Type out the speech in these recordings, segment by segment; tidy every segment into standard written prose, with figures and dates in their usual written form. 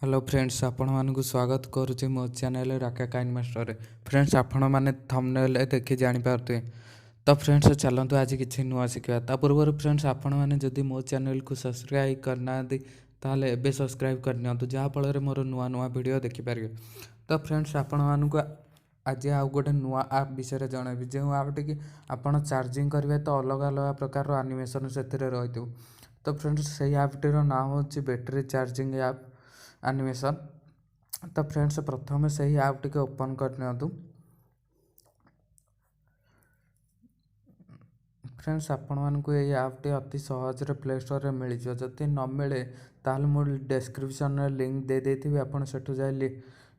Hello friends आपण मानक स्वागत करुच्ची मो चैनल राका काइन मास्टर फ्रेंड्स आपण मैंने थंबनेल देखि जानी पारते। तो फ्रेंड्स चलतु आज किसी नुआ शिखा ता पूर्व फ्रेंड्स आपण मैंने जदि मो चैनल को सब्सक्राइब करना ताले एबे सब्सक्राइब करनी जहाँफल मोर नुआ नुआ वीडियो देखिपारे। तो फ्रेंड्स आपण मानक आज आउ गोटे नुआ आप विषय जनइबी जो आप आपण चार्जिंग करेंगे तो अलग अलग प्रकार एनिमेशन से रही। तो फ्रेंड्स से आपटीर ना हूँ बैटरी चार्जिंग ऐप एनिमेशन। तो फ्रेंड्स प्रथम से ही ऐप टी ओपन करनी। फ्रेंड्स आपण मानक ये ऐप टी अति सहज प्ले स्टोर रे मिल जाए। जदि न मिले ताल मुझे डिस्क्रिप्शन लिंक दे देती आपड़ सेठू जाए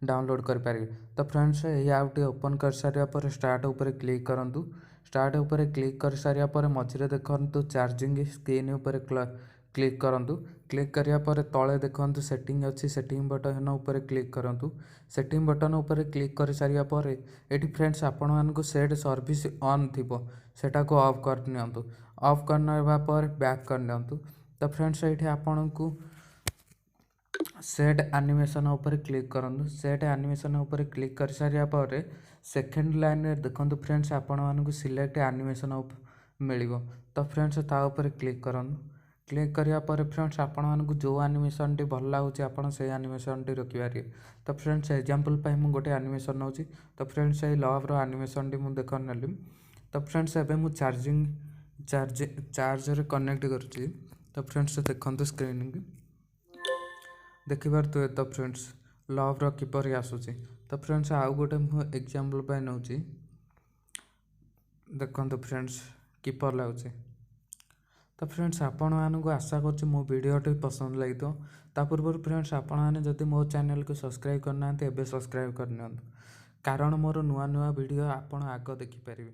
डाउनलोड करें। तो फ्रेंड्स ये ऐप टी ओपन कर सारिया पर स्टार्ट उपर क्लिक करूँ। स्टार्ट उपर क्लिक कर सारिया पर मझे देखु चार्जिंग स्क्रीन उपर क्लिक करूँ। क्लिक करिया पर तले देखु सेटिंग अच्छी सेटिंग बटन उपर क्लिक करूँ। सेटिंग बटन उपर क्लिक कर सारिया पर एटी फ्रेंड्स आपण मानक सेट सर्विस ऑन थिबो सेटा को ऑफ कर नियंतु। ऑफ करने पर बैक कर नियंतु। तो फ्रेंड्स ये आपन को सेट एनिमेशन उपर क्लिक करूँ। सेट एनिमेशन उपर क्लिक कर सारिया पर सेकेंड लाइन रे देखंतु फ्रेंड्स आपण मानक सिलेक्ट एनिमेशन मिल। तो फ्रेंड्स ता उपर क्लिक करूँ। क्लिक करिया पर फ्रेंड्स आपण मानक जो एनिमेशन टी भल लागुची आपण से एनिमेशन टी रखिपारे। तो फ्रेंड्स एग्जांपल पाई मु गोटे एनिमेशन नौची। तो फ्रेंड्स ये लव रो एनिमेशन टी मु देख नेली। तो फ्रेंड्स एबे मु चार्जर कनेक्ट करुची। तो फ्रेंड्स देखंतु स्क्रीन देखि पारथुए। तो फ्रेंड्स लव रो किपर आसुची। तो फ्रेंड्स आउ गोटे मु एग्जांपल पाई नौची देखंतु फ्रेंड्स किपर लागुची। तो फ्रेंड्स आपण मानक आशा कर मो वीडियोटी पसंद लगी। ता पूर्व फ्रेंड्स आपण मैंने जदि मो चैनल को सब्सक्राइब करना एबे सब्सक्राइब करनी कारण मोर नुआ नुआ वीडियो आपण आग देखिपारे।